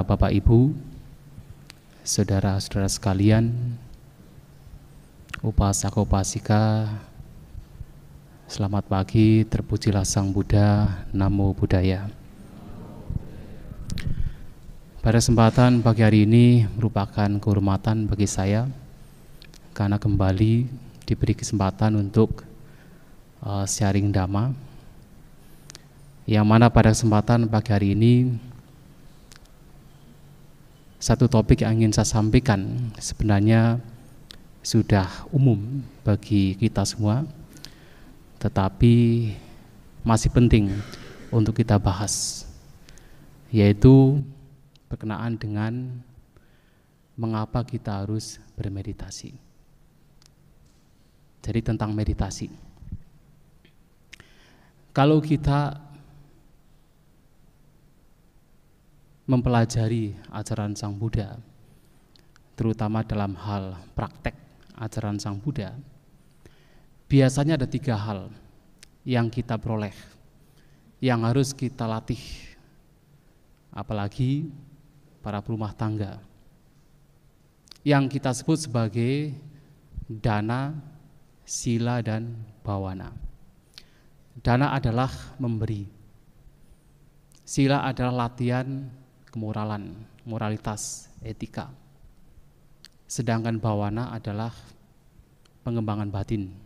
Bapak Ibu, saudara-saudara sekalian, upasaka-upasika, selamat pagi, terpujilah Sang Buddha, Namo Buddhaya. Pada kesempatan pagi hari ini merupakan kehormatan bagi saya karena kembali diberi kesempatan untuk sharing Dhamma, yang mana pada kesempatan pagi hari ini satu topik yang ingin saya sampaikan sebenarnya sudah umum bagi kita semua, tetapi masih penting untuk kita bahas, yaitu berkenaan dengan mengapa kita harus bermeditasi. Jadi tentang meditasi. Kalau kita mempelajari ajaran Sang Buddha, terutama dalam hal praktek ajaran Sang Buddha, biasanya ada 3 hal yang kita peroleh, yang harus kita latih, apalagi para perumah tangga, yang kita sebut sebagai dana, sila, dan bawana. Dana adalah memberi, sila adalah latihan kemoralan, moralitas, etika. Sedangkan bawana adalah pengembangan batin,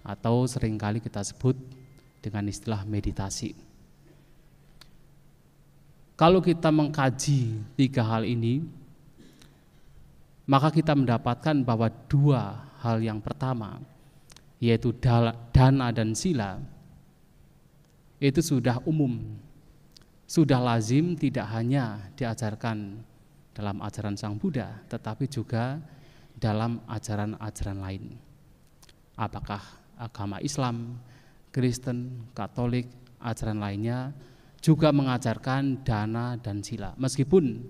atau seringkali kita sebut dengan istilah meditasi. Kalau kita mengkaji 3 hal ini, maka kita mendapatkan bahwa 2 hal yang pertama, yaitu dana dan sila, itu sudah umum, sudah lazim, tidak hanya diajarkan dalam ajaran Sang Buddha, tetapi juga dalam ajaran-ajaran lain. Apakah agama Islam, Kristen, Katolik, ajaran lainnya juga mengajarkan dana dan sila. Meskipun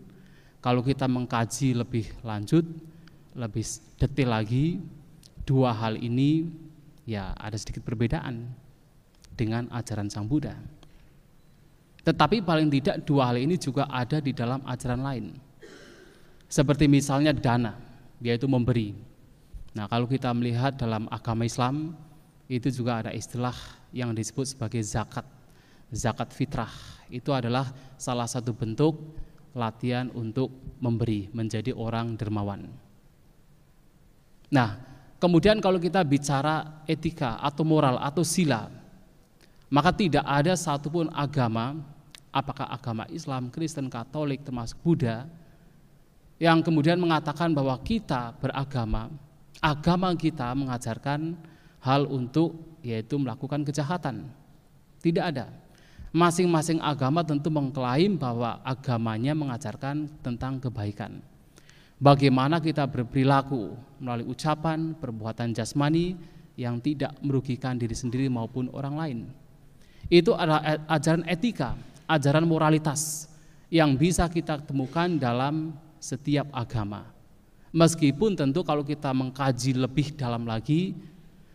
kalau kita mengkaji lebih lanjut, lebih detail lagi, 2 hal ini ya ada sedikit perbedaan dengan ajaran Sang Buddha. Tetapi paling tidak 2 hal ini juga ada di dalam ajaran lain. Seperti misalnya dana, yaitu memberi. Nah, kalau kita melihat dalam agama Islam, itu juga ada istilah yang disebut sebagai zakat. Zakat fitrah, itu adalah salah satu bentuk latihan untuk memberi, menjadi orang dermawan. Nah, kemudian kalau kita bicara etika atau moral atau sila, maka tidak ada satupun agama, apakah agama Islam, Kristen, Katolik, termasuk Buddha, yang kemudian mengatakan bahwa kita beragama, agama kita mengajarkan hal untuk yaitu melakukan kejahatan. Tidak ada. Masing-masing agama tentu mengklaim bahwa agamanya mengajarkan tentang kebaikan. Bagaimana kita berperilaku melalui ucapan, perbuatan jasmani yang tidak merugikan diri sendiri maupun orang lain. Itu adalah ajaran etika, ajaran moralitas yang bisa kita temukan dalam setiap agama. Meskipun tentu kalau kita mengkaji lebih dalam lagi,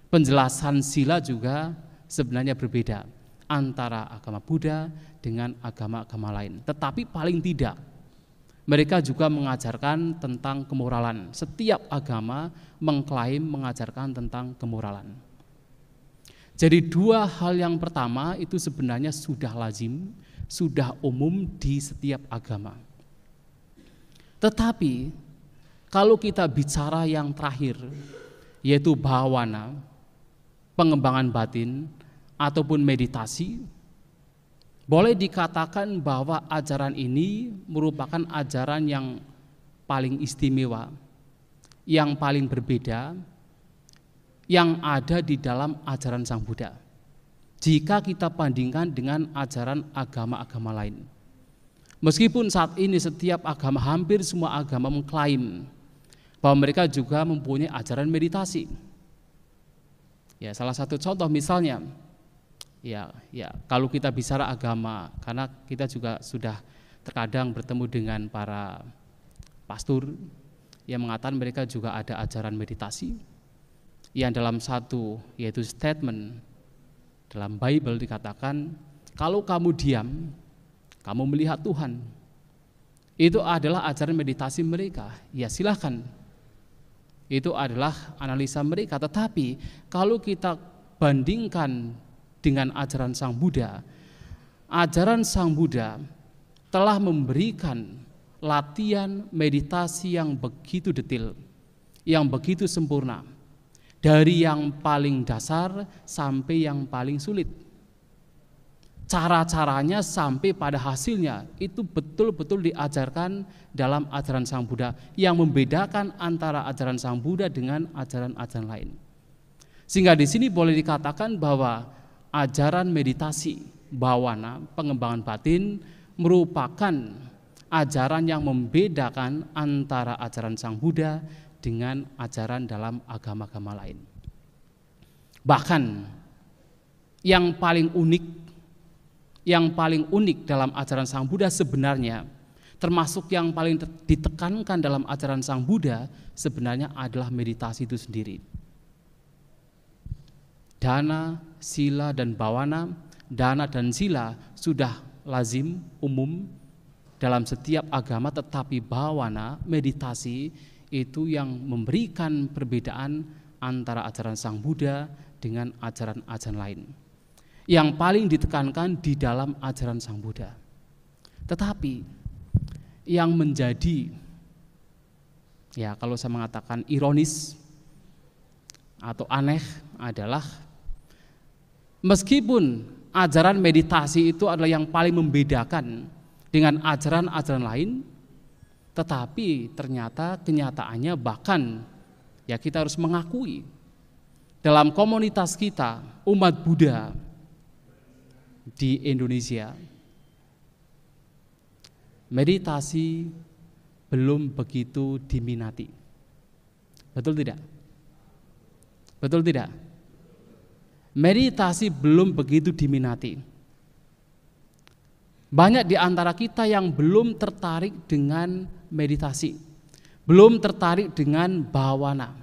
penjelasan sila juga sebenarnya berbeda antara agama Buddha dengan agama-agama lain. Tetapi paling tidak mereka juga mengajarkan tentang kemoralan. Setiap agama mengklaim mengajarkan tentang kemoralan. Jadi 2 hal yang pertama itu sebenarnya sudah lazim, sudah umum di setiap agama. Tetapi kalau kita bicara yang terakhir, yaitu bhawana, pengembangan batin ataupun meditasi, boleh dikatakan bahwa ajaran ini merupakan ajaran yang paling istimewa, yang paling berbeda, yang ada di dalam ajaran Sang Buddha. Jika kita bandingkan dengan ajaran agama-agama lain. Meskipun saat ini setiap agama, hampir semua agama mengklaim bahwa mereka juga mempunyai ajaran meditasi. Ya, salah satu contoh misalnya, ya kalau kita bicara agama, karena kita juga sudah terkadang bertemu dengan para pastor yang mengatakan mereka juga ada ajaran meditasi, yang dalam satu yaitu statement dalam Bible dikatakan, kalau kamu diam, kamu melihat Tuhan. itu adalah ajaran meditasi mereka. Ya silahkan, itu adalah analisa mereka. Tetapi kalau kita bandingkan dengan ajaran Sang Buddha telah memberikan latihan meditasi yang begitu detail, yang begitu sempurna, dari yang paling dasar sampai yang paling sulit. Cara-caranya sampai pada hasilnya itu betul-betul diajarkan dalam ajaran Sang Buddha, yang membedakan antara ajaran Sang Buddha dengan ajaran-ajaran lain. Sehingga di sini boleh dikatakan bahwa ajaran meditasi bawana, pengembangan batin, merupakan ajaran yang membedakan antara ajaran Sang Buddha dengan ajaran dalam agama-agama lain. Bahkan yang paling unik dalam ajaran Sang Buddha sebenarnya, termasuk yang paling ditekankan dalam ajaran Sang Buddha sebenarnya adalah meditasi itu sendiri. Dana, sila, dan bawana. Dana dan sila sudah lazim, umum dalam setiap agama, tetapi bawana, meditasi, itu yang memberikan perbedaan antara ajaran Sang Buddha dengan ajaran-ajaran lain, yang paling ditekankan di dalam ajaran Sang Buddha. Tetapi yang menjadi, ya kalau saya mengatakan ironis atau aneh adalah, meskipun ajaran meditasi itu adalah yang paling membedakan dengan ajaran-ajaran lain, tetapi ternyata kenyataannya, bahkan ya kita harus mengakui, dalam komunitas kita umat Buddha di Indonesia, meditasi belum begitu diminati. Betul tidak? Betul tidak? Meditasi belum begitu diminati. Banyak di antara kita yang belum tertarik dengan meditasi, belum tertarik dengan bawana.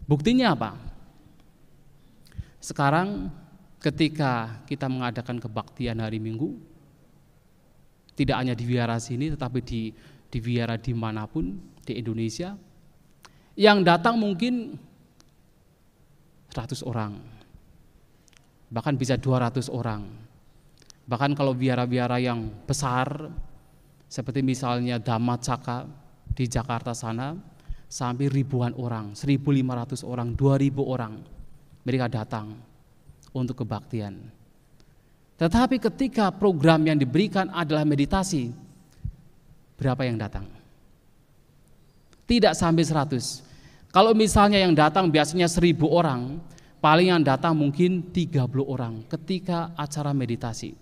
Buktinya apa? Sekarang ketika kita mengadakan kebaktian hari Minggu, tidak hanya di wihara sini tetapi di wihara dimanapun di Indonesia, yang datang mungkin 100 orang, bahkan bisa 200 orang. Bahkan kalau wihara-wihara yang besar seperti misalnya Dhammacakka di Jakarta sana, sampai ribuan orang, 1.500 orang, 2.000 orang mereka datang untuk kebaktian. Tetapi ketika program yang diberikan adalah meditasi, berapa yang datang? Tidak sampai 100. Kalau misalnya yang datang biasanya 1.000 orang, paling yang datang mungkin 30 orang ketika acara meditasi.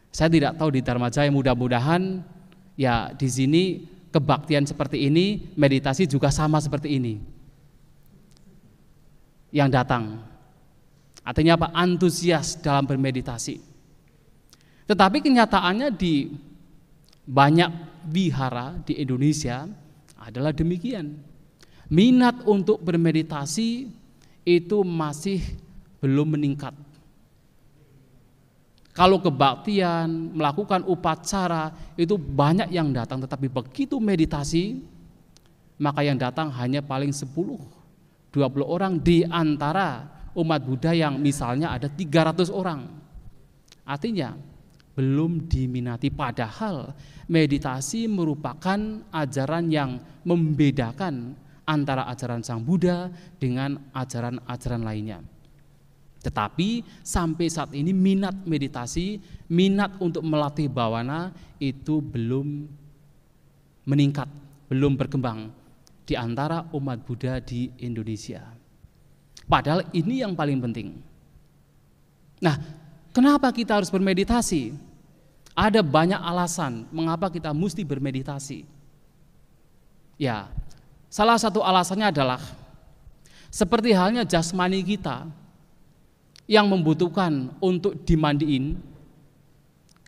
Saya tidak tahu di Dharma Jaya, mudah-mudahan ya di sini kebaktian seperti ini, meditasi juga sama seperti ini. Yang datang, artinya apa? Antusias dalam bermeditasi. Tetapi kenyataannya di banyak wihara di Indonesia adalah demikian. Minat untuk bermeditasi itu masih belum meningkat. Kalau kebaktian, melakukan upacara itu banyak yang datang, tetapi begitu meditasi maka yang datang hanya paling 10-20 orang di antara umat Buddha yang misalnya ada 300 orang. Artinya belum diminati, padahal meditasi merupakan ajaran yang membedakan antara ajaran Sang Buddha dengan ajaran-ajaran lainnya. Tetapi sampai saat ini minat meditasi, minat untuk melatih bawana itu belum meningkat, belum berkembang di antara umat Buddha di Indonesia. Padahal ini yang paling penting. Nah, kenapa kita harus bermeditasi? Ada banyak alasan mengapa kita mesti bermeditasi. Ya, salah satu alasannya adalah seperti halnya jasmani kita yang membutuhkan untuk dimandiin.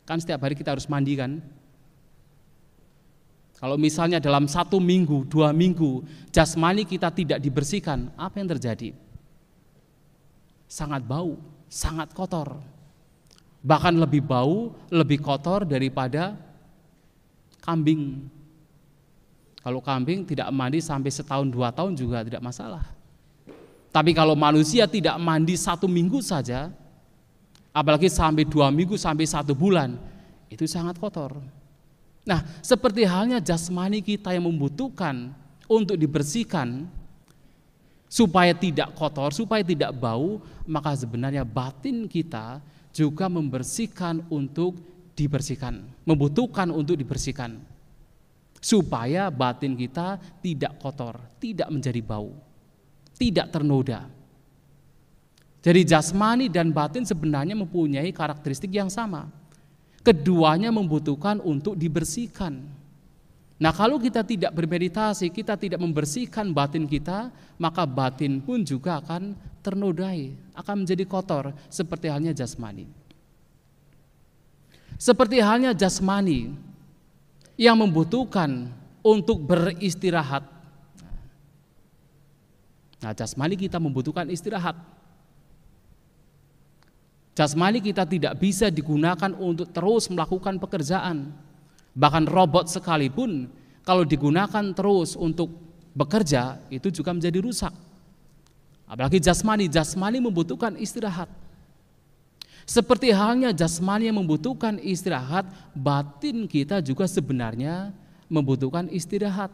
Kan setiap hari kita harus mandi kan? Kalau misalnya dalam 1 minggu, 2 minggu jasmani kita tidak dibersihkan, apa yang terjadi? Sangat bau, sangat kotor. Bahkan lebih bau, lebih kotor daripada kambing. Kalau kambing tidak mandi sampai setahun 2 tahun juga tidak masalah. Tapi kalau manusia tidak mandi 1 minggu saja, apalagi sampai 2 minggu sampai 1 bulan, itu sangat kotor. Nah, seperti halnya jasmani kita yang membutuhkan untuk dibersihkan supaya tidak kotor, supaya tidak bau, maka sebenarnya batin kita juga membersihkan untuk dibersihkan, membutuhkan untuk dibersihkan. Supaya batin kita tidak kotor, tidak menjadi bau, tidak ternoda. Jadi jasmani dan batin sebenarnya mempunyai karakteristik yang sama. Keduanya membutuhkan untuk dibersihkan. Nah, kalau kita tidak bermeditasi, kita tidak membersihkan batin kita, maka batin pun juga akan ternodai, akan menjadi kotor seperti halnya jasmani. Seperti halnya jasmani yang membutuhkan untuk beristirahat. Nah, jasmani kita membutuhkan istirahat. Jasmani kita tidak bisa digunakan untuk terus melakukan pekerjaan. Bahkan robot sekalipun kalau digunakan terus untuk bekerja itu juga menjadi rusak. Apalagi jasmani membutuhkan istirahat. Seperti halnya jasmani yang membutuhkan istirahat, batin kita juga sebenarnya membutuhkan istirahat.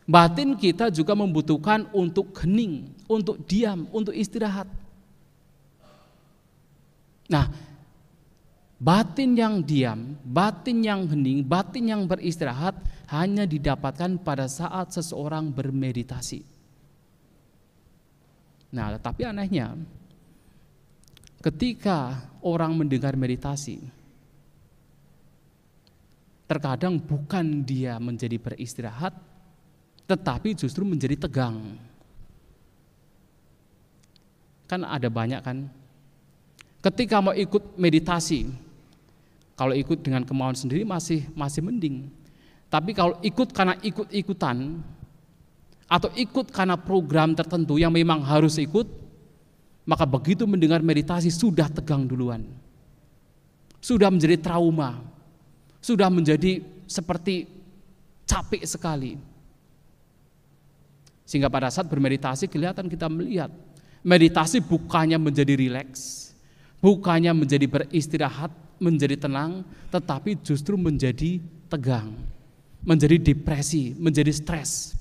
Batin kita juga membutuhkan untuk hening, untuk diam, untuk istirahat. Nah, batin yang diam, batin yang hening, batin yang beristirahat hanya didapatkan pada saat seseorang bermeditasi. Nah, tetapi anehnya, ketika orang mendengar meditasi, terkadang bukan dia menjadi beristirahat, tetapi justru menjadi tegang. Kan ada banyak kan, ketika mau ikut meditasi, kalau ikut dengan kemauan sendiri masih mending. Tapi kalau ikut karena ikut-ikutan, atau ikut karena program tertentu yang memang harus ikut, maka begitu mendengar meditasi sudah tegang duluan, sudah menjadi trauma, sudah menjadi seperti capek sekali. Sehingga pada saat bermeditasi kelihatan kita melihat meditasi bukannya menjadi rileks, bukannya menjadi beristirahat, menjadi tenang, tetapi justru menjadi tegang, menjadi depresi, menjadi stres.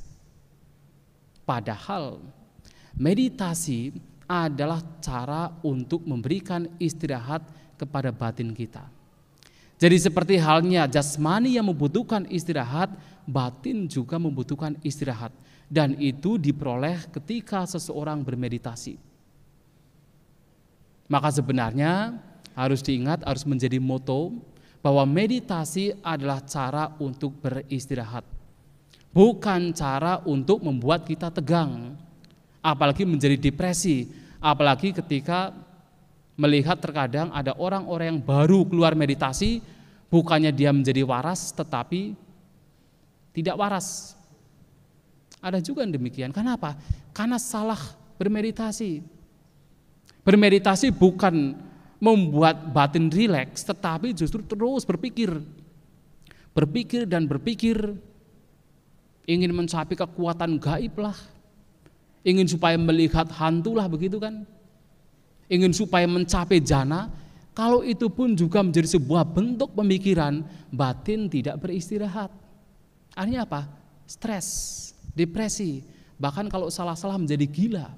Padahal meditasi adalah cara untuk memberikan istirahat kepada batin kita. Jadi seperti halnya jasmani yang membutuhkan istirahat, batin juga membutuhkan istirahat. Dan itu diperoleh ketika seseorang bermeditasi. Maka sebenarnya harus diingat, harus menjadi moto bahwa meditasi adalah cara untuk beristirahat, bukan cara untuk membuat kita tegang, apalagi menjadi depresi, apalagi ketika melihat terkadang ada orang-orang yang baru keluar meditasi, bukannya dia menjadi waras tetapi tidak waras. Ada juga yang demikian. Kenapa? Karena salah bermeditasi. Bermeditasi bukan membuat batin rileks, tetapi justru terus berpikir dan berpikir, ingin mencapai kekuatan gaib lah, ingin supaya melihat hantu lah, begitu kan, ingin supaya mencapai jana. Kalau itu pun juga menjadi sebuah bentuk pemikiran, batin tidak beristirahat. Artinya apa? Stres, depresi, bahkan kalau salah-salah menjadi gila.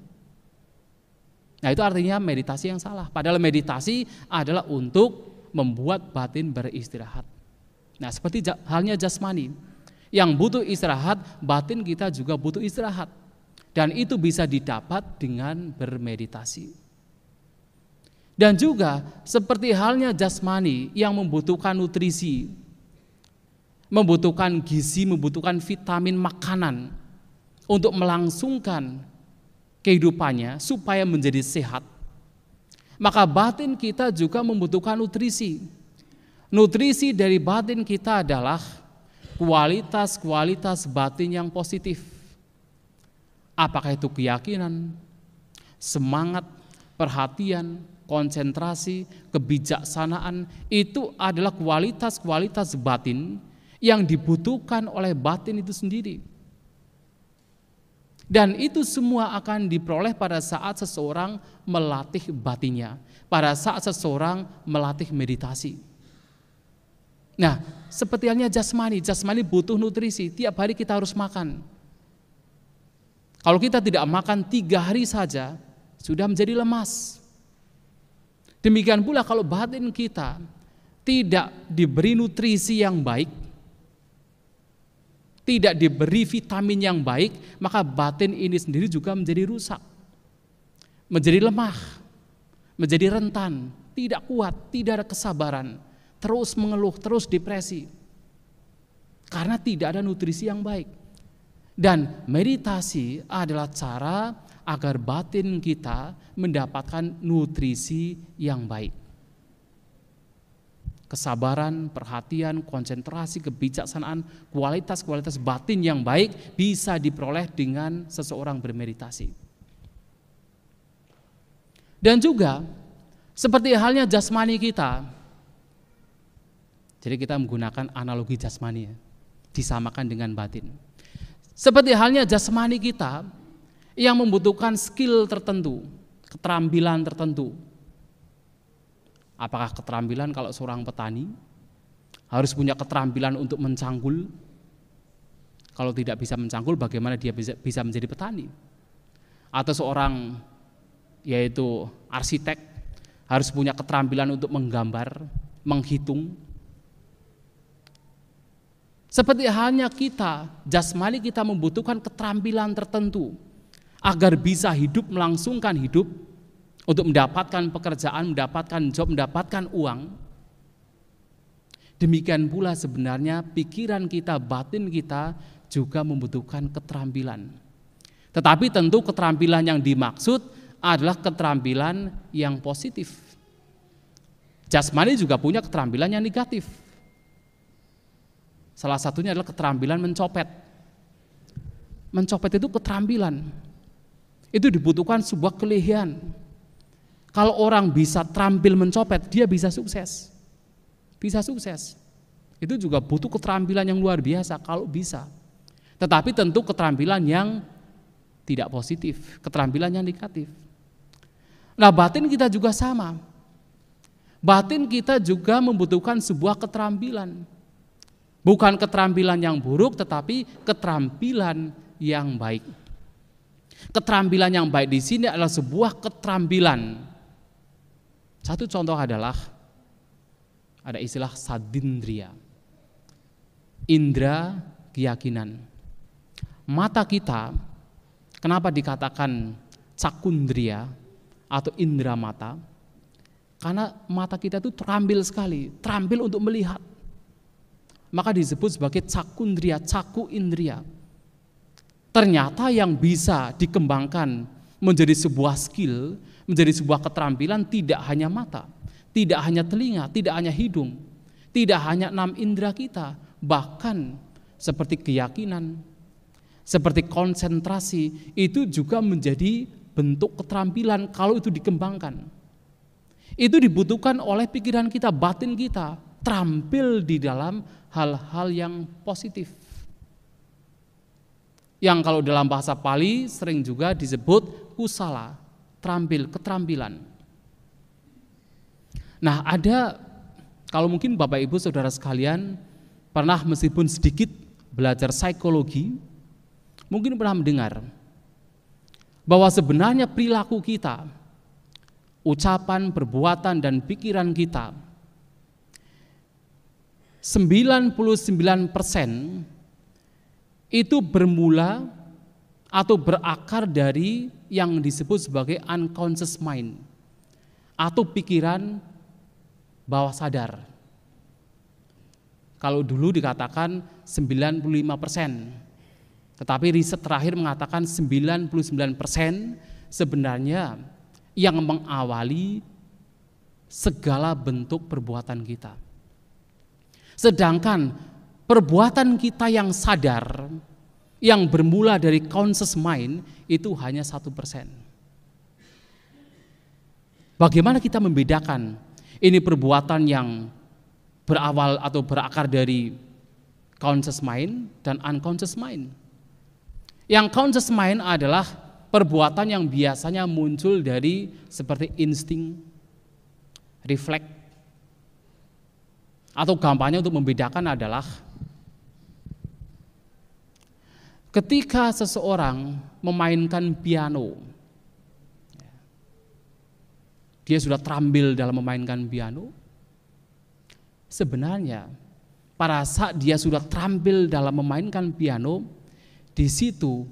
Nah, itu artinya meditasi yang salah. Padahal meditasi adalah untuk membuat batin beristirahat. Nah, seperti halnya jasmani yang butuh istirahat, batin kita juga butuh istirahat. Dan itu bisa didapat dengan bermeditasi. Dan juga seperti halnya jasmani yang membutuhkan nutrisi, membutuhkan gizi, membutuhkan vitamin makanan untuk melangsungkan kehidupannya supaya menjadi sehat, maka batin kita juga membutuhkan nutrisi. Nutrisi dari batin kita adalah kualitas-kualitas batin yang positif. Apakah itu keyakinan, semangat, perhatian, konsentrasi, kebijaksanaan, itu adalah kualitas-kualitas batin yang dibutuhkan oleh batin itu sendiri. Dan itu semua akan diperoleh pada saat seseorang melatih batinnya, pada saat seseorang melatih meditasi. Nah, seperti halnya jasmani butuh nutrisi, tiap hari kita harus makan. Kalau kita tidak makan 3 hari saja, sudah menjadi lemas. Demikian pula kalau batin kita tidak diberi nutrisi yang baik, tidak diberi vitamin yang baik, maka batin ini sendiri juga menjadi rusak, menjadi lemah, menjadi rentan, tidak kuat, tidak ada kesabaran, terus mengeluh, terus depresi, karena tidak ada nutrisi yang baik. Dan meditasi adalah cara agar batin kita mendapatkan nutrisi yang baik. Kesabaran, perhatian, konsentrasi, kebijaksanaan, kualitas-kualitas batin yang baik bisa diperoleh dengan seseorang bermeditasi. Dan juga seperti halnya jasmani kita. Jadi kita menggunakan analogi jasmani ya, disamakan dengan batin. Seperti halnya jasmani kita yang membutuhkan skill tertentu, keterampilan tertentu. Apakah keterampilan kalau seorang petani harus punya keterampilan untuk mencangkul? Kalau tidak bisa mencangkul, bagaimana dia bisa menjadi petani? Atau seorang yaitu arsitek harus punya keterampilan untuk menggambar, menghitung? Seperti halnya kita, jasmani kita membutuhkan keterampilan tertentu agar bisa hidup, melangsungkan hidup, untuk mendapatkan pekerjaan, mendapatkan job, mendapatkan uang. Demikian pula sebenarnya pikiran kita, batin kita juga membutuhkan keterampilan. Tetapi tentu keterampilan yang dimaksud adalah keterampilan yang positif. Jasmani juga punya keterampilan yang negatif. Salah satunya adalah keterampilan mencopet. Mencopet itu keterampilan. Itu dibutuhkan sebuah keahlian. Kalau orang bisa terampil mencopet, dia bisa sukses. Bisa sukses. Itu juga butuh keterampilan yang luar biasa kalau bisa. Tetapi tentu keterampilan yang tidak positif, keterampilan yang negatif. Nah, batin kita juga sama. Batin kita juga membutuhkan sebuah keterampilan. Bukan keterampilan yang buruk, tetapi keterampilan yang baik. Keterampilan yang baik di sini adalah sebuah keterampilan. Satu contoh adalah ada istilah sadindriya, indra keyakinan. Mata kita, kenapa dikatakan cakundriya atau indra mata? Karena mata kita itu terampil sekali, terampil untuk melihat. Maka disebut sebagai cakundriya, caku indriya. Ternyata yang bisa dikembangkan menjadi sebuah skill, menjadi sebuah keterampilan tidak hanya mata, tidak hanya telinga, tidak hanya hidung, tidak hanya 6 indera kita, bahkan seperti keyakinan, seperti konsentrasi, itu juga menjadi bentuk keterampilan kalau itu dikembangkan. Itu dibutuhkan oleh pikiran kita, batin kita, terampil di dalam hal-hal yang positif. Yang kalau dalam bahasa Pali sering juga disebut kusala, terampil, keterampilan. Nah, ada, kalau mungkin Bapak Ibu Saudara sekalian pernah meskipun sedikit belajar psikologi, mungkin pernah mendengar bahwa sebenarnya perilaku kita, ucapan, perbuatan, dan pikiran kita 99% itu bermula atau berakar dari yang disebut sebagai unconscious mind atau pikiran bawah sadar. Kalau dulu dikatakan 95%, tetapi riset terakhir mengatakan 99% sebenarnya yang mengawali segala bentuk perbuatan kita. Sedangkan perbuatan kita yang sadar, yang bermula dari conscious mind, itu hanya 1%. Bagaimana kita membedakan ini perbuatan yang berawal atau berakar dari conscious mind dan unconscious mind? Yang conscious mind adalah perbuatan yang biasanya muncul dari seperti insting, refleks, atau gampangnya untuk membedakan adalah ketika seseorang memainkan piano, dia sudah terampil dalam memainkan piano. Sebenarnya pada saat dia sudah terampil dalam memainkan piano, di situ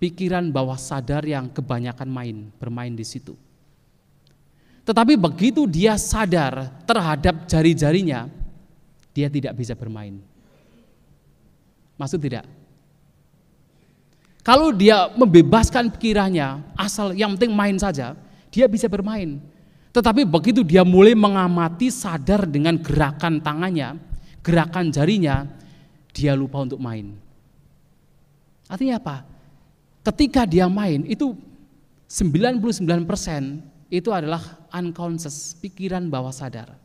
pikiran bawah sadar yang kebanyakan bermain di situ. Tetapi begitu dia sadar terhadap jari-jarinya, dia tidak bisa bermain. Maksud tidak? Kalau dia membebaskan pikirannya, asal yang penting main saja, dia bisa bermain. Tetapi begitu dia mulai mengamati, sadar dengan gerakan tangannya, gerakan jarinya, dia lupa untuk main. Artinya apa? Ketika dia main, itu 99% itu adalah unconscious, pikiran bawah sadar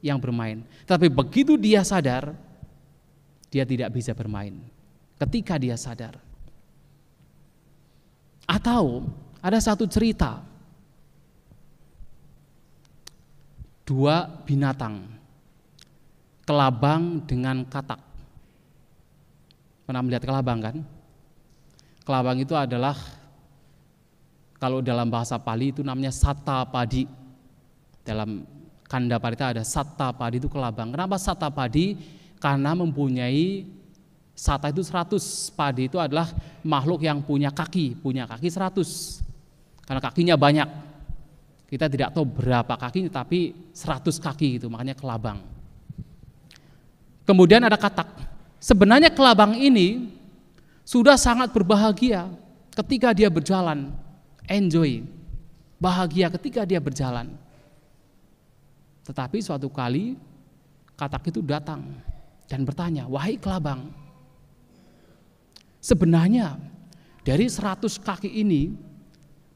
yang bermain. Tapi begitu dia sadar, dia tidak bisa bermain. Ketika dia sadar. Atau ada satu cerita, dua binatang, kelabang dengan katak. Pernah melihat kelabang kan? Kelabang itu adalah, kalau dalam bahasa Pali itu namanya Satta Padi. Dalam Kanda Parita ada Satta Padi, itu kelabang. Kenapa Satta Padi? Karena mempunyai, Satta itu 100, Padi itu adalah makhluk yang punya kaki 100. Karena kakinya banyak. Kita tidak tahu berapa kakinya, tapi 100 kaki itu, makanya kelabang. Kemudian ada katak. Sebenarnya kelabang ini sudah sangat berbahagia ketika dia berjalan, enjoy, bahagia ketika dia berjalan. Tetapi suatu kali katak itu datang dan bertanya, "Wahai kelabang, sebenarnya dari 100 kaki ini,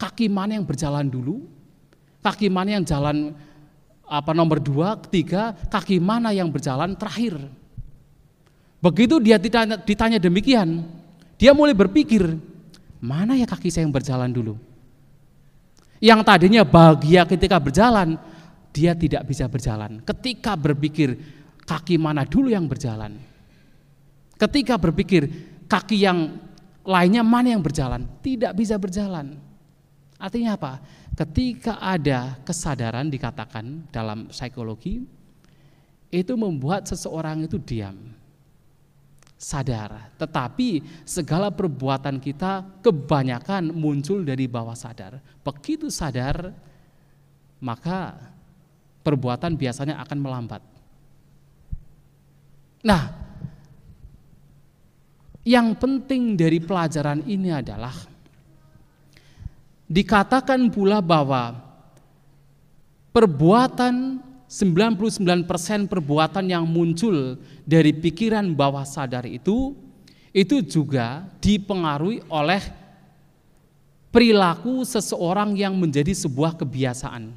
kaki mana yang berjalan dulu? Kaki mana yang jalan nomor 2, ketiga, kaki mana yang berjalan terakhir?" Begitu dia ditanya demikian, dia mulai berpikir, mana ya kaki saya yang berjalan dulu? Yang tadinya bahagia ketika berjalan, dia tidak bisa berjalan. Ketika berpikir, kaki mana dulu yang berjalan? Ketika berpikir, kaki yang lainnya mana yang berjalan? Tidak bisa berjalan. Artinya apa? Ketika ada kesadaran, dikatakan dalam psikologi, itu membuat seseorang itu diam, sadar. Tetapi segala perbuatan kita kebanyakan muncul dari bawah sadar. Begitu sadar, maka perbuatan biasanya akan melambat. Nah, yang penting dari pelajaran ini adalah dikatakan pula bahwa perbuatan 99% perbuatan yang muncul dari pikiran bawah sadar itu juga dipengaruhi oleh perilaku seseorang yang menjadi sebuah kebiasaan.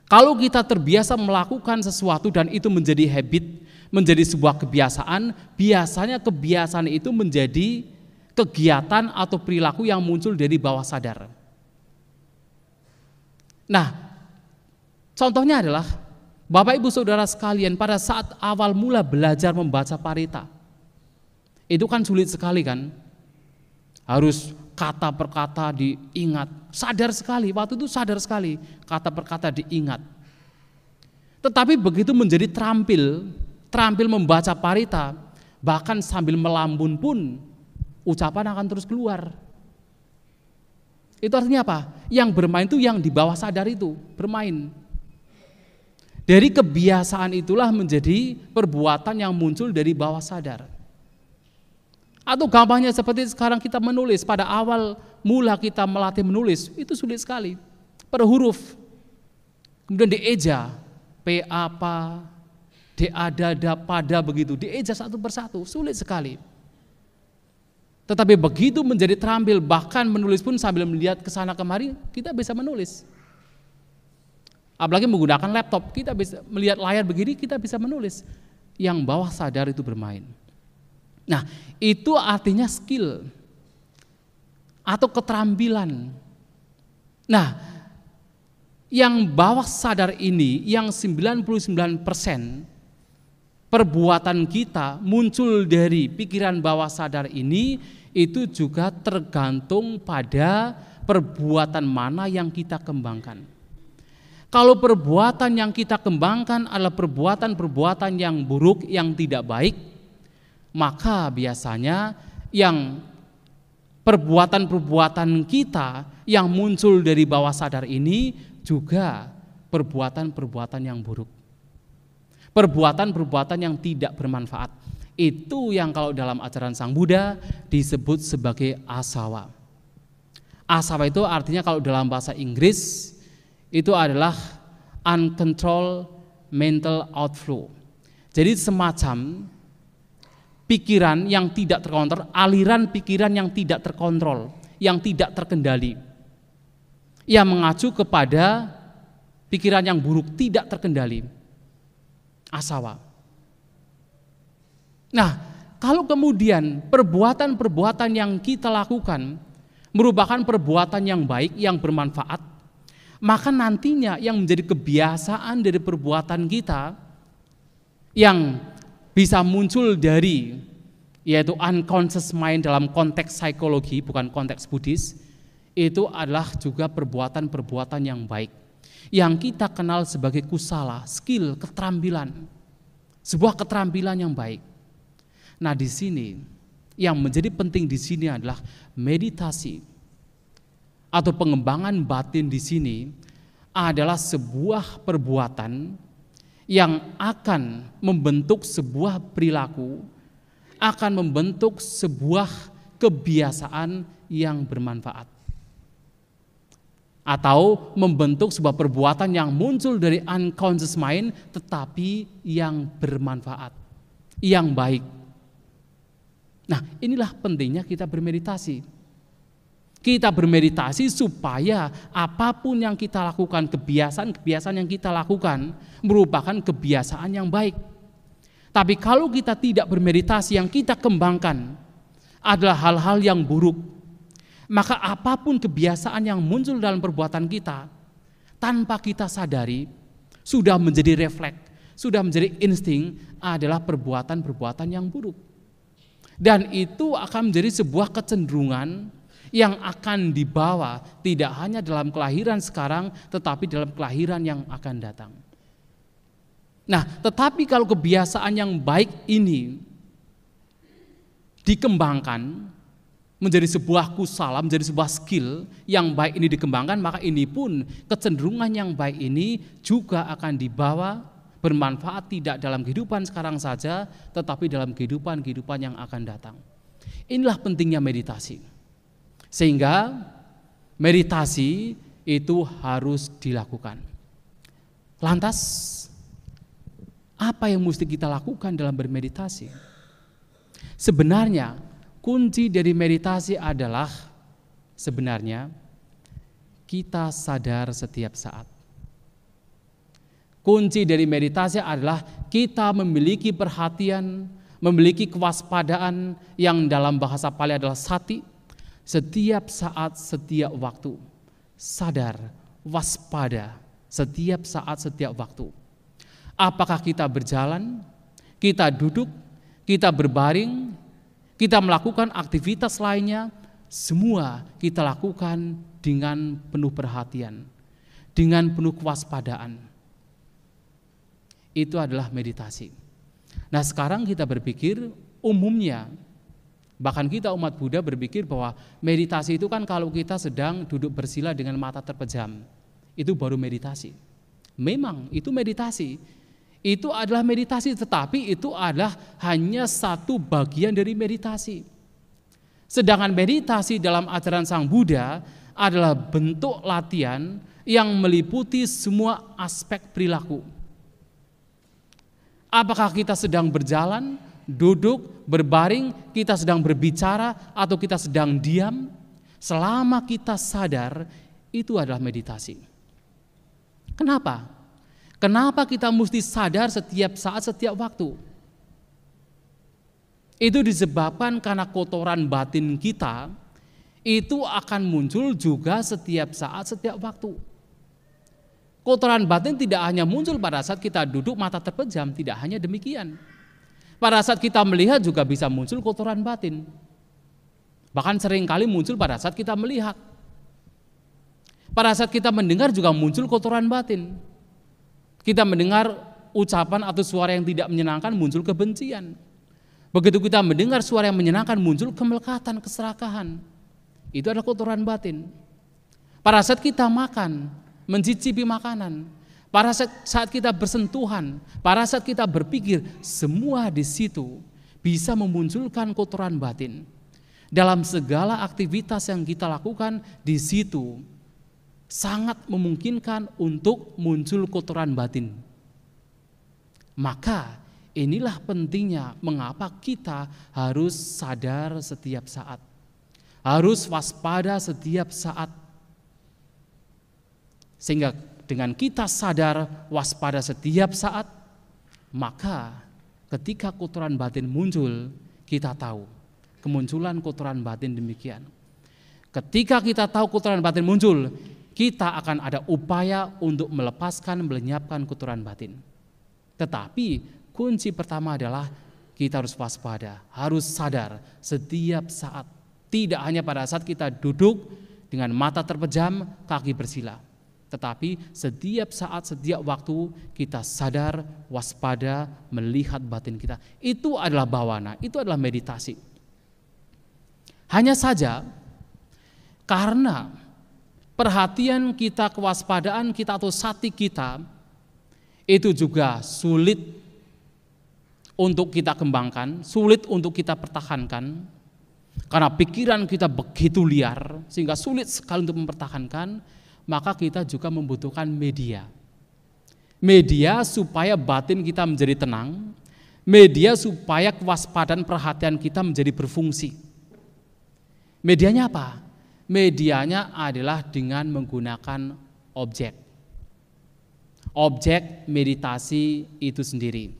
Kalau kita terbiasa melakukan sesuatu dan itu menjadi habit, menjadi sebuah kebiasaan, biasanya kebiasaan itu menjadi kegiatan atau perilaku yang muncul dari bawah sadar. Nah, contohnya adalah Bapak Ibu Saudara sekalian, pada saat awal mula belajar membaca parita, itu kan sulit sekali kan? Harus kata per kata diingat, sadar sekali, waktu itu sadar sekali, kata per kata diingat. Tetapi begitu menjadi terampil membaca parita, bahkan sambil melambun pun ucapan akan terus keluar. Itu artinya apa? Yang bermain itu yang di bawah sadar itu, bermain. Dari kebiasaan itulah menjadi perbuatan yang muncul dari bawah sadar. Atau gampangnya seperti sekarang kita menulis, pada awal mula kita melatih menulis, itu sulit sekali. Per huruf, kemudian dieja, PA, PA, DA, DADA, PADA begitu, dieja satu persatu, sulit sekali. Tetapi begitu menjadi terampil, bahkan menulis pun sambil melihat ke sana kemari, kita bisa menulis. Apalagi menggunakan laptop, kita bisa melihat layar begini, kita bisa menulis. Yang bawah sadar itu bermain. Nah, itu artinya skill atau keterampilan. Nah, yang bawah sadar ini, yang 99% perbuatan kita muncul dari pikiran bawah sadar ini, itu juga tergantung pada perbuatan mana yang kita kembangkan. Kalau perbuatan yang kita kembangkan adalah perbuatan-perbuatan yang buruk, yang tidak baik, maka biasanya yang perbuatan-perbuatan kita yang muncul dari bawah sadar ini juga perbuatan-perbuatan yang buruk. Perbuatan-perbuatan yang tidak bermanfaat. Itu yang kalau dalam ajaran Sang Buddha disebut sebagai asawa. Asawa itu artinya kalau dalam bahasa Inggris itu adalah uncontrolled mental outflow. Jadi semacam pikiran yang tidak terkontrol, aliran pikiran yang tidak terkontrol, yang tidak terkendali, yang mengacu kepada pikiran yang buruk, tidak terkendali. Asawa. Nah, kalau kemudian perbuatan-perbuatan yang kita lakukan merupakan perbuatan yang baik, yang bermanfaat, maka nantinya yang menjadi kebiasaan dari perbuatan kita yang bisa muncul dari, yaitu unconscious mind dalam konteks psikologi, bukan konteks Buddhis, itu adalah juga perbuatan-perbuatan yang baik, yang kita kenal sebagai kusala, skill, keterampilan, sebuah keterampilan yang baik. Nah, di sini yang menjadi penting di sini adalah meditasi atau pengembangan batin. Di sini adalah sebuah perbuatan yang akan membentuk sebuah perilaku, akan membentuk sebuah kebiasaan yang bermanfaat, atau membentuk sebuah perbuatan yang muncul dari unconscious mind tetapi yang bermanfaat, yang baik. Nah, inilah pentingnya kita bermeditasi. Kita bermeditasi supaya apapun yang kita lakukan, kebiasaan-kebiasaan yang kita lakukan merupakan kebiasaan yang baik. Tapi kalau kita tidak bermeditasi, yang kita kembangkan adalah hal-hal yang buruk, maka apapun kebiasaan yang muncul dalam perbuatan kita, tanpa kita sadari, sudah menjadi refleks, sudah menjadi insting, adalah perbuatan-perbuatan yang buruk. Dan itu akan menjadi sebuah kecenderungan yang akan dibawa tidak hanya dalam kelahiran sekarang, tetapi dalam kelahiran yang akan datang. Nah, tetapi kalau kebiasaan yang baik ini dikembangkan menjadi sebuah kusala, menjadi sebuah skill yang baik ini dikembangkan, maka ini pun kecenderungan yang baik ini juga akan dibawa bermanfaat tidak dalam kehidupan sekarang saja, tetapi dalam kehidupan yang akan datang. Inilah pentingnya meditasi. Sehingga meditasi itu harus dilakukan. Lantas, apa yang mesti kita lakukan dalam bermeditasi? Sebenarnya, kunci dari meditasi adalah sebenarnya kita sadar setiap saat. Kunci dari meditasi adalah kita memiliki perhatian, memiliki kewaspadaan yang dalam bahasa Pali adalah sati. Setiap saat, setiap waktu, sadar, waspada, setiap saat, setiap waktu. Apakah kita berjalan, kita duduk, kita berbaring, kita melakukan aktivitas lainnya, semua kita lakukan dengan penuh perhatian, dengan penuh kewaspadaan. Itu adalah meditasi. Nah, sekarang kita berpikir umumnya, bahkan kita umat Buddha berpikir bahwa meditasi itu kan kalau kita sedang duduk bersila dengan mata terpejam, itu baru meditasi. Memang itu meditasi, itu adalah meditasi, tetapi itu adalah hanya satu bagian dari meditasi. Sedangkan meditasi dalam ajaran Sang Buddha adalah bentuk latihan yang meliputi semua aspek perilaku. Apakah kita sedang berjalan, duduk, berbaring, kita sedang berbicara, atau kita sedang diam, selama kita sadar, itu adalah meditasi. Kenapa? Kenapa kita mesti sadar setiap saat, setiap waktu? Itu disebabkan karena kotoran batin kita itu akan muncul juga setiap saat, setiap waktu. Kotoran batin tidak hanya muncul pada saat kita duduk mata terpejam, tidak hanya demikian. Pada saat kita melihat juga bisa muncul kotoran batin. Bahkan seringkali muncul pada saat kita melihat. Pada saat kita mendengar juga muncul kotoran batin. Kita mendengar ucapan atau suara yang tidak menyenangkan, muncul kebencian. Begitu kita mendengar suara yang menyenangkan, muncul kemelekatan, keserakahan. Itu adalah kotoran batin. Pada saat kita makan, mencicipi makanan, pada saat kita bersentuhan, pada saat kita berpikir, semua di situ bisa memunculkan kotoran batin. Dalam segala aktivitas yang kita lakukan, di situ sangat memungkinkan untuk muncul kotoran batin. Maka inilah pentingnya mengapa kita harus sadar setiap saat. Harus waspada setiap saat. Sehingga dengan kita sadar waspada setiap saat, maka ketika kotoran batin muncul, kita tahu kemunculan kotoran batin demikian. Ketika kita tahu kotoran batin muncul, kita akan ada upaya untuk melepaskan, melenyapkan kotoran batin. Tetapi kunci pertama adalah kita harus waspada, harus sadar setiap saat. Tidak hanya pada saat kita duduk dengan mata terpejam, kaki bersila. Tetapi setiap saat, setiap waktu kita sadar, waspada, melihat batin kita. Itu adalah bawana, itu adalah meditasi. Hanya saja karena perhatian kita, kewaspadaan kita atau sati kita itu juga sulit untuk kita kembangkan, sulit untuk kita pertahankan. Karena pikiran kita begitu liar sehingga sulit sekali untuk mempertahankan, maka kita juga membutuhkan media. Media supaya batin kita menjadi tenang, media supaya kewaspadaan perhatian kita menjadi berfungsi. Medianya apa? Medianya adalah dengan menggunakan objek. Objek meditasi itu sendiri.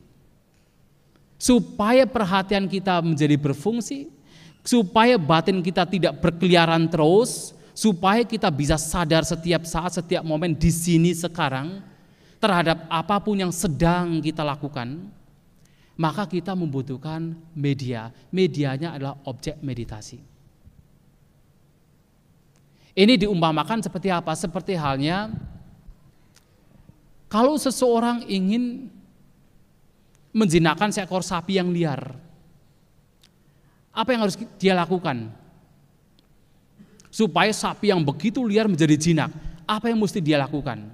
Supaya perhatian kita menjadi berfungsi, supaya batin kita tidak berkeliaran terus, supaya kita bisa sadar setiap saat, setiap momen di sini sekarang terhadap apapun yang sedang kita lakukan, maka kita membutuhkan media. Medianya adalah objek meditasi. Ini diumpamakan seperti apa? Seperti halnya kalau seseorang ingin menjinakkan seekor sapi yang liar, apa yang harus dia lakukan? Supaya sapi yang begitu liar menjadi jinak, apa yang mesti dia lakukan?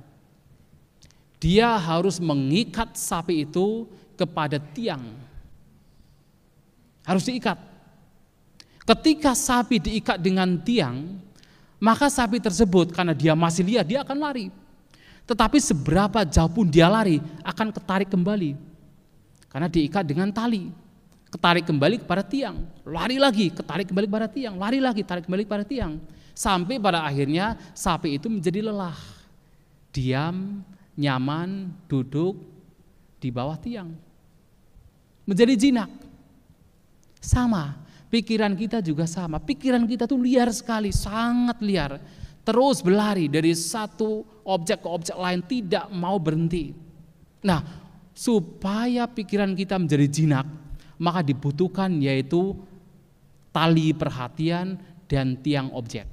Dia harus mengikat sapi itu kepada tiang. Harus diikat. Ketika sapi diikat dengan tiang, maka sapi tersebut karena dia masih liar, dia akan lari. Tetapi seberapa jauh pun dia lari, akan ketarik kembali. Karena diikat dengan tali. Ketarik kembali kepada tiang, lari lagi, ketarik kembali kepada tiang, lari lagi, tarik kembali kepada tiang. Sampai pada akhirnya sapi itu menjadi lelah. Diam, nyaman, duduk di bawah tiang. Menjadi jinak. Sama. Pikiran kita juga sama, pikiran kita tuh liar sekali, sangat liar. Terus berlari dari satu objek ke objek lain, tidak mau berhenti. Nah, supaya pikiran kita menjadi jinak, maka dibutuhkan yaitu tali perhatian dan tiang objek.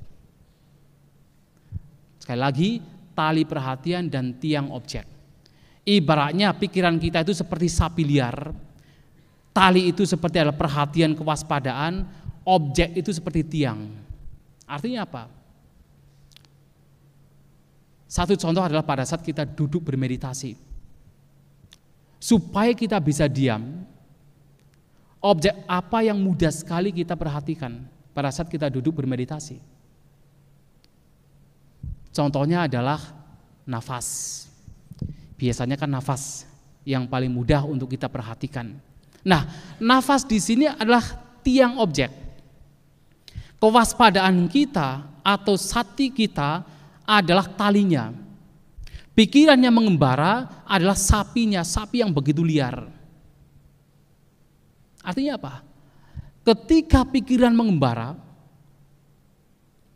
Sekali lagi, tali perhatian dan tiang objek. Ibaratnya pikiran kita itu seperti sapi liar. Tali itu seperti adalah perhatian, kewaspadaan, objek itu seperti tiang. Artinya apa? Satu contoh adalah pada saat kita duduk bermeditasi. Supaya kita bisa diam, objek apa yang mudah sekali kita perhatikan pada saat kita duduk bermeditasi? Contohnya adalah nafas. Biasanya kan nafas yang paling mudah untuk kita perhatikan. Nah, nafas di sini adalah tiang objek. Kewaspadaan kita atau sati kita adalah talinya. Pikirannya mengembara adalah sapi yang begitu liar. Artinya apa? Ketika pikiran mengembara,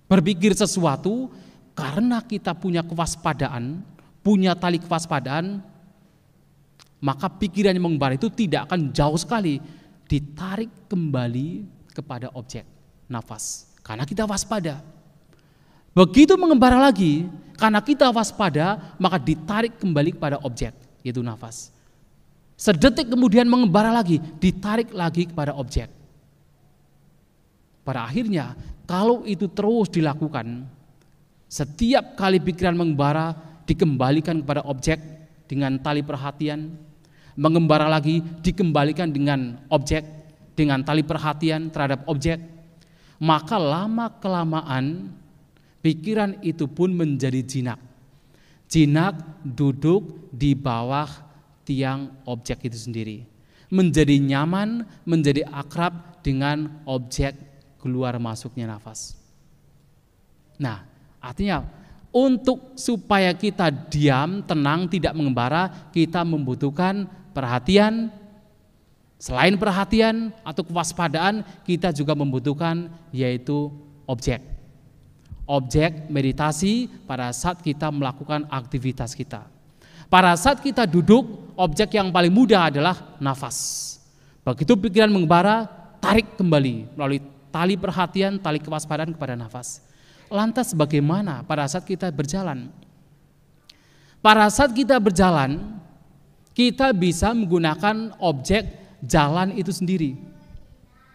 berpikir sesuatu, karena kita punya kewaspadaan, punya tali kewaspadaan, maka pikiran yang mengembara itu tidak akan jauh sekali ditarik kembali kepada objek, nafas. Karena kita waspada. Begitu mengembara lagi, karena kita waspada, maka ditarik kembali kepada objek, yaitu nafas. Sedetik kemudian mengembara lagi, ditarik lagi kepada objek. Pada akhirnya, kalau itu terus dilakukan, setiap kali pikiran mengembara dikembalikan kepada objek dengan tali perhatian, mengembara lagi dikembalikan dengan objek, dengan tali perhatian terhadap objek, maka lama-kelamaan pikiran itu pun menjadi jinak. Jinak duduk di bawah tiang objek itu sendiri. Menjadi nyaman, menjadi akrab dengan objek keluar masuknya nafas. Nah, artinya untuk supaya kita diam, tenang, tidak mengembara, kita membutuhkan perhatian. Selain perhatian atau kewaspadaan, kita juga membutuhkan yaitu objek. Objek meditasi pada saat kita melakukan aktivitas kita. Pada saat kita duduk, objek yang paling mudah adalah nafas. Begitu pikiran mengembara, tarik kembali melalui tali perhatian, tali kewaspadaan kepada nafas. Lantas bagaimana pada saat kita berjalan? Pada saat kita berjalan, kita bisa menggunakan objek jalan itu sendiri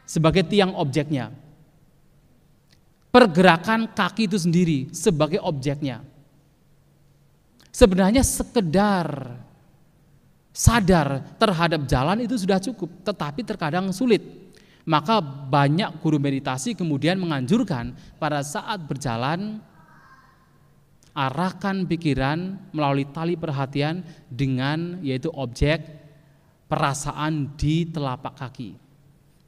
sebagai tiang objeknya. Pergerakan kaki itu sendiri sebagai objeknya. Sebenarnya sekedar sadar terhadap jalan itu sudah cukup, tetapi terkadang sulit. Maka banyak guru meditasi kemudian menganjurkan pada saat berjalan, arahkan pikiran melalui tali perhatian dengan yaitu objek perasaan di telapak kaki.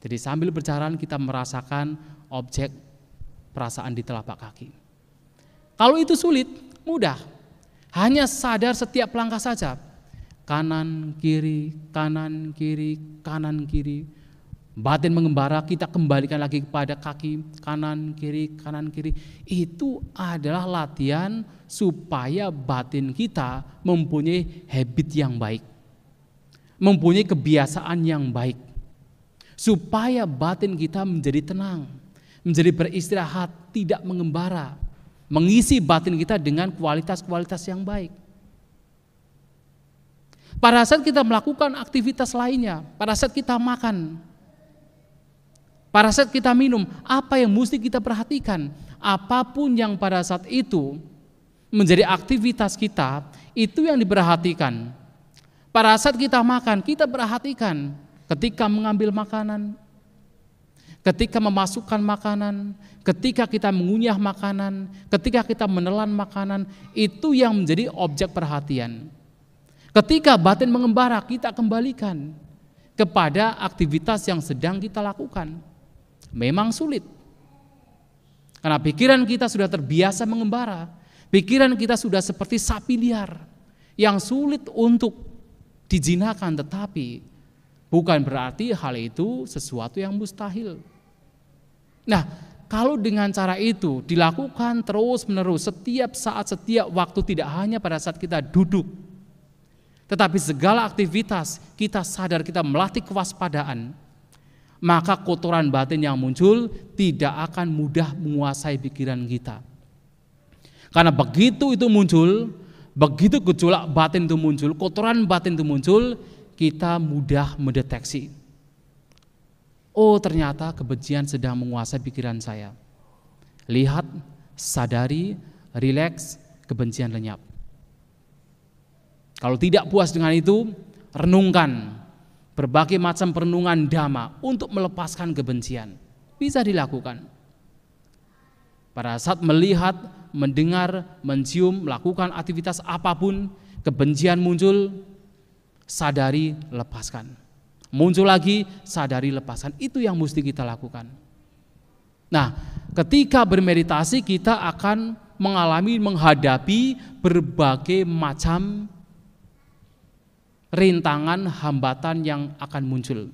Jadi sambil berjalan kita merasakan objek perasaan di telapak kaki. Kalau itu sulit, mudah. Hanya sadar setiap langkah saja. Kanan, kiri, kanan, kiri, kanan, kiri. Batin mengembara, kita kembalikan lagi kepada kaki, kanan, kiri, kanan, kiri. Itu adalah latihan supaya batin kita mempunyai habit yang baik. Mempunyai kebiasaan yang baik. Supaya batin kita menjadi tenang, menjadi beristirahat, tidak mengembara. Mengisi batin kita dengan kualitas-kualitas yang baik. Pada saat kita melakukan aktivitas lainnya, pada saat kita makan, pada saat kita minum, apa yang mesti kita perhatikan? Apapun yang pada saat itu menjadi aktivitas kita, itu yang diperhatikan. Pada saat kita makan, kita perhatikan ketika mengambil makanan, ketika memasukkan makanan, ketika kita mengunyah makanan, ketika kita menelan makanan, itu yang menjadi objek perhatian. Ketika batin mengembara, kita kembalikan kepada aktivitas yang sedang kita lakukan. Memang sulit, karena pikiran kita sudah terbiasa mengembara. Pikiran kita sudah seperti sapi liar yang sulit untuk dijinakan, tetapi bukan berarti hal itu sesuatu yang mustahil. Nah, kalau dengan cara itu dilakukan terus-menerus setiap saat, setiap waktu, tidak hanya pada saat kita duduk, tetapi segala aktivitas kita sadar, kita melatih kewaspadaan, maka kotoran batin yang muncul tidak akan mudah menguasai pikiran kita. Karena begitu itu muncul, begitu gejolak batin itu muncul, kotoran batin itu muncul, kita mudah mendeteksi. Oh, ternyata kebencian sedang menguasai pikiran saya. Lihat, sadari, rileks, kebencian lenyap. Kalau tidak puas dengan itu, renungkan berbagai macam perenungan dhamma untuk melepaskan kebencian. Bisa dilakukan. Pada saat melihat, mendengar, mencium, melakukan aktivitas apapun, kebencian muncul, sadari, lepaskan. Muncul lagi, sadari, lepaskan. Itu yang mesti kita lakukan. Nah, ketika bermeditasi kita akan menghadapi berbagai macam rintangan, hambatan yang akan muncul.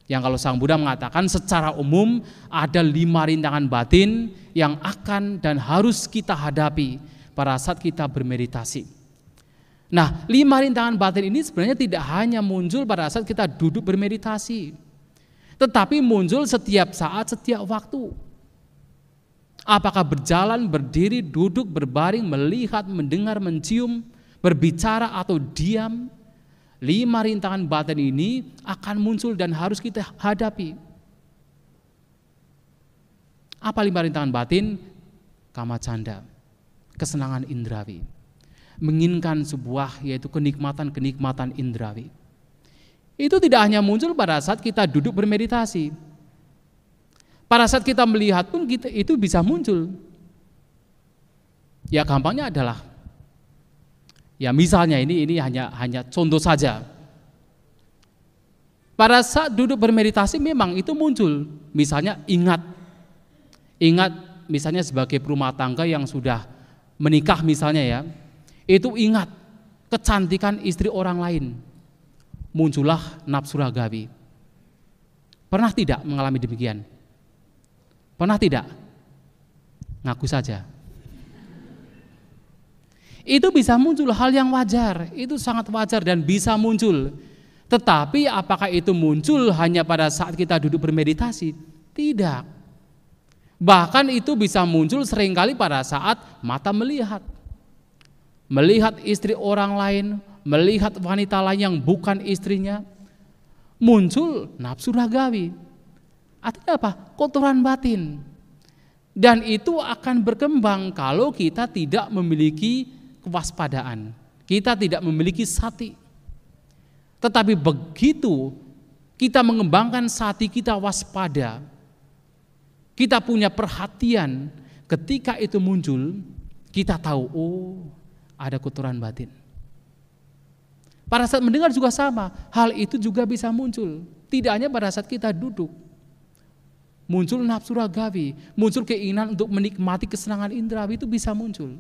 Yang kalau Sang Buddha mengatakan secara umum ada 5 rintangan batin yang akan dan harus kita hadapi pada saat kita bermeditasi. Nah, 5 rintangan batin ini sebenarnya tidak hanya muncul pada saat kita duduk bermeditasi, tetapi muncul setiap saat, setiap waktu. Apakah berjalan, berdiri, duduk, berbaring, melihat, mendengar, mencium, berbicara atau diam, 5 rintangan batin ini akan muncul dan harus kita hadapi. Apa 5 rintangan batin? Kamacanda, kesenangan indrawi, menginginkan sebuah yaitu kenikmatan-kenikmatan indrawi. Itu tidak hanya muncul pada saat kita duduk bermeditasi. Pada saat kita melihat pun itu bisa muncul. Ya gampangnya adalah, ya misalnya ini hanya contoh saja. Pada saat duduk bermeditasi memang itu muncul. Misalnya ingat misalnya sebagai perumah tangga yang sudah menikah misalnya ya, itu ingat kecantikan istri orang lain. Muncullah nafsu ragawi. Pernah tidak mengalami demikian? Pernah tidak? Ngaku saja. Itu bisa muncul, hal yang wajar, itu sangat wajar dan bisa muncul. Tetapi apakah itu muncul hanya pada saat kita duduk bermeditasi? Tidak. Bahkan itu bisa muncul seringkali pada saat mata melihat. Melihat istri orang lain, melihat wanita lain yang bukan istrinya, muncul nafsu ragawi. Artinya apa? Kotoran batin. Dan itu akan berkembang kalau kita tidak memiliki kewaspadaan. Kita tidak memiliki sati. Tetapi begitu kita mengembangkan sati kita waspada, kita punya perhatian, ketika itu muncul, kita tahu, oh ada kotoran batin. Pada saat mendengar juga sama, hal itu juga bisa muncul. Tidak hanya pada saat kita duduk. Muncul nafsu ragawi, muncul keinginan untuk menikmati kesenangan indrawi, itu bisa muncul.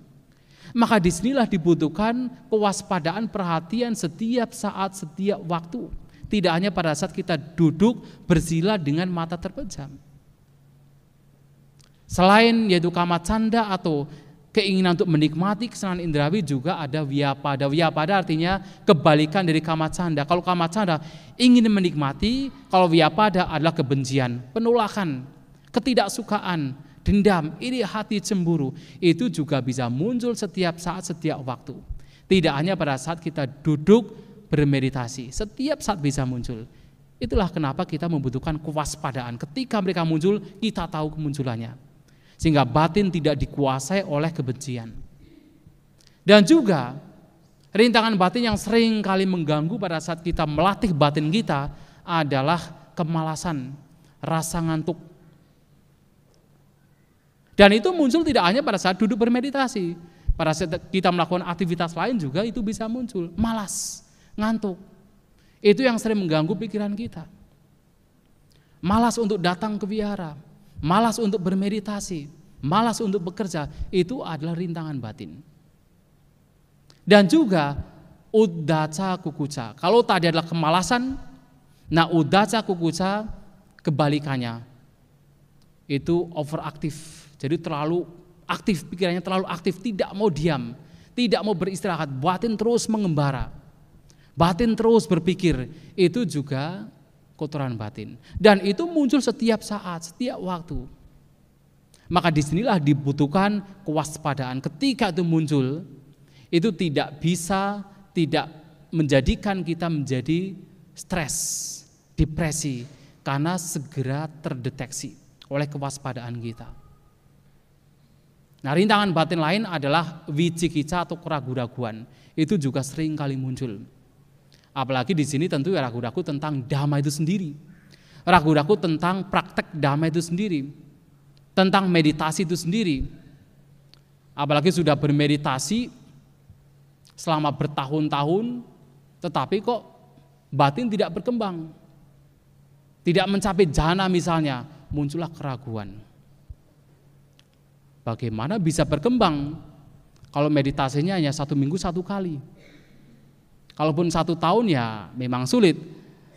Maka disinilah dibutuhkan kewaspadaan, perhatian setiap saat, setiap waktu. Tidak hanya pada saat kita duduk bersila dengan mata terpejam. Selain yaitu kamacanda atau keinginan untuk menikmati kesenangan indrawi, juga ada vyapada. Vyapada artinya kebalikan dari kamacanda. Kalau kamacanda ingin menikmati, kalau vyapada adalah kebencian, penolakan, ketidaksukaan, dendam, iri hati, cemburu. Itu juga bisa muncul setiap saat, setiap waktu. Tidak hanya pada saat kita duduk bermeditasi, setiap saat bisa muncul. Itulah kenapa kita membutuhkan kewaspadaan. Ketika mereka muncul, kita tahu kemunculannya. Sehingga batin tidak dikuasai oleh kebencian. Dan juga rintangan batin yang sering kali mengganggu pada saat kita melatih batin kita adalah kemalasan, rasa ngantuk. Dan itu muncul tidak hanya pada saat duduk bermeditasi. Pada saat kita melakukan aktivitas lain juga itu bisa muncul. Malas, ngantuk. Itu yang sering mengganggu pikiran kita. Malas untuk datang ke wihara, malas untuk bermeditasi, malas untuk bekerja, itu adalah rintangan batin. Dan juga uddaca kukuca. Kalau tadi adalah kemalasan, nah uddaca kukuca kebalikannya. Itu overaktif. Jadi terlalu aktif, pikirannya terlalu aktif, tidak mau diam, tidak mau beristirahat, batin terus mengembara, batin terus berpikir, itu juga kotoran batin. Dan itu muncul setiap saat, setiap waktu. Maka disinilah dibutuhkan kewaspadaan. Ketika itu muncul, itu tidak bisa tidak menjadikan kita menjadi stres, depresi, karena segera terdeteksi oleh kewaspadaan kita. Nah, rintangan batin lain adalah wicikica atau keraguan-raguan. Itu juga sering kali muncul. Apalagi di sini tentu ragu-ragu tentang dhamma itu sendiri. Ragu-ragu tentang praktek dhamma itu sendiri. Tentang meditasi itu sendiri. Apalagi sudah bermeditasi selama bertahun-tahun, tetapi kok batin tidak berkembang. Tidak mencapai jhana misalnya, muncullah keraguan. Bagaimana bisa berkembang kalau meditasinya hanya 1 minggu 1 kali? Kalaupun 1 tahun ya memang sulit.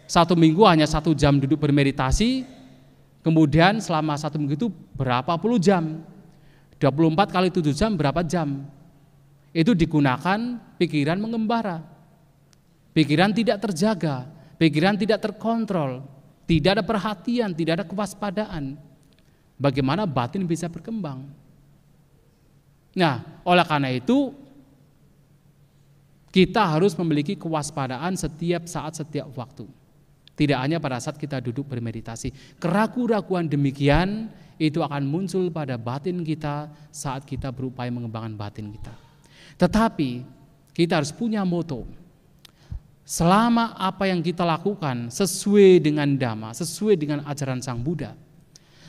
1 minggu hanya 1 jam duduk bermeditasi, kemudian selama 1 minggu itu berapa puluh jam? 24 kali 7 jam berapa jam? Itu digunakan pikiran mengembara. Pikiran tidak terjaga, pikiran tidak terkontrol, tidak ada perhatian, tidak ada kewaspadaan. Bagaimana batin bisa berkembang? Nah, oleh karena itu kita harus memiliki kewaspadaan setiap saat, setiap waktu. Tidak hanya pada saat kita duduk bermeditasi. Keraguan-raguan demikian itu akan muncul pada batin kita saat kita berupaya mengembangkan batin kita. Tetapi kita harus punya moto. Selama apa yang kita lakukan sesuai dengan Dhamma, sesuai dengan ajaran Sang Buddha.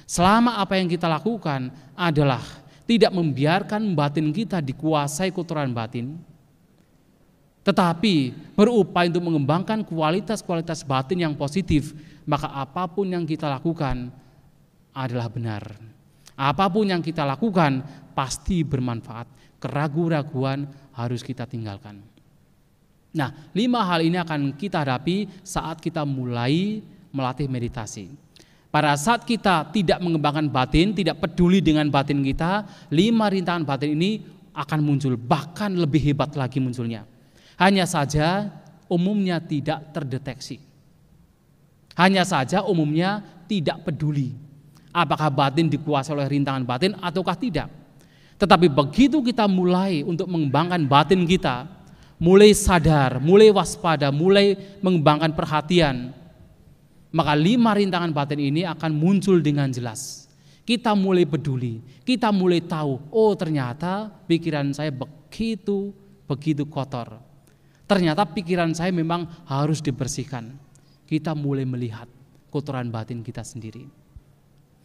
Selama apa yang kita lakukan adalah tidak membiarkan batin kita dikuasai kotoran batin, tetapi berupaya untuk mengembangkan kualitas-kualitas batin yang positif, maka apapun yang kita lakukan adalah benar. Apapun yang kita lakukan pasti bermanfaat. Keraguan-raguan harus kita tinggalkan. Nah, 5 hal ini akan kita hadapi saat kita mulai melatih meditasi. Pada saat kita tidak mengembangkan batin, tidak peduli dengan batin kita, 5 rintangan batin ini akan muncul, bahkan lebih hebat lagi munculnya. Hanya saja umumnya tidak terdeteksi. Hanya saja umumnya tidak peduli apakah batin dikuasai oleh rintangan batin ataukah tidak. Tetapi begitu kita mulai untuk mengembangkan batin kita, mulai sadar, mulai waspada, mulai mengembangkan perhatian, maka 5 rintangan batin ini akan muncul dengan jelas. Kita mulai peduli, kita mulai tahu, oh ternyata pikiran saya begitu kotor. Ternyata pikiran saya memang harus dibersihkan. Kita mulai melihat kotoran batin kita sendiri.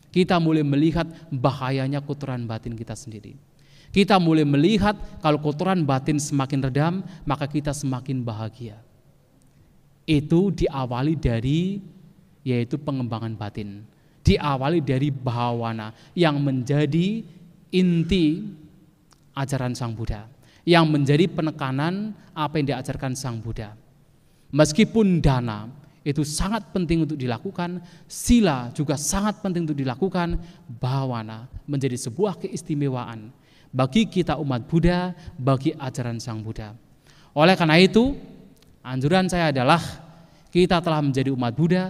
Kita mulai melihat bahayanya kotoran batin kita sendiri. Kita mulai melihat kalau kotoran batin semakin redam, maka kita semakin bahagia. Itu diawali dari yaitu pengembangan batin. Diawali dari bhawana yang menjadi inti ajaran Sang Buddha, yang menjadi penekanan apa yang diajarkan Sang Buddha. Meskipun dana itu sangat penting untuk dilakukan, sila juga sangat penting untuk dilakukan, bhawana menjadi sebuah keistimewaan bagi kita umat Buddha, bagi ajaran Sang Buddha. Oleh karena itu, anjuran saya adalah kita telah menjadi umat Buddha,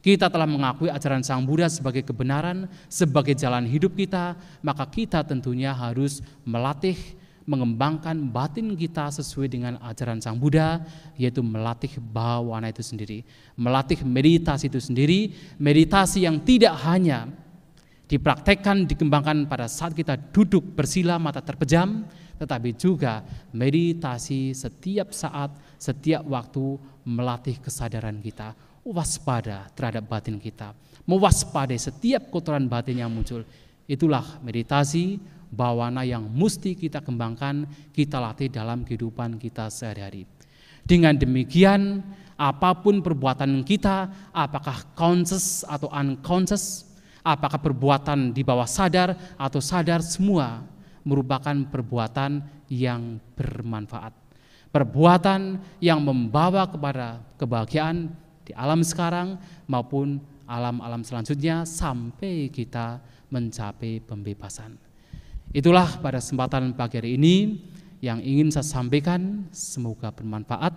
kita telah mengakui ajaran Sang Buddha sebagai kebenaran, sebagai jalan hidup kita, maka kita tentunya harus melatih, mengembangkan batin kita sesuai dengan ajaran Sang Buddha, yaitu melatih bhawana itu sendiri, melatih meditasi itu sendiri, meditasi yang tidak hanya dipraktekkan, dikembangkan pada saat kita duduk bersila mata terpejam, tetapi juga meditasi setiap saat, setiap waktu melatih kesadaran kita, waspada terhadap batin kita, mewaspadai setiap kotoran batin yang muncul. Itulah meditasi bhawana yang mesti kita kembangkan, kita latih dalam kehidupan kita sehari-hari. Dengan demikian, apapun perbuatan kita, apakah conscious atau unconscious, apakah perbuatan di bawah sadar atau sadar, semua merupakan perbuatan yang bermanfaat. Perbuatan yang membawa kepada kebahagiaan di alam sekarang maupun alam-alam selanjutnya sampai kita mencapai pembebasan. Itulah pada kesempatan pagi hari ini yang ingin saya sampaikan, semoga bermanfaat.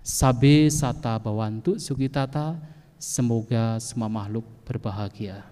Sabe sata bawantu sukitata, semoga semua makhluk berbahagia.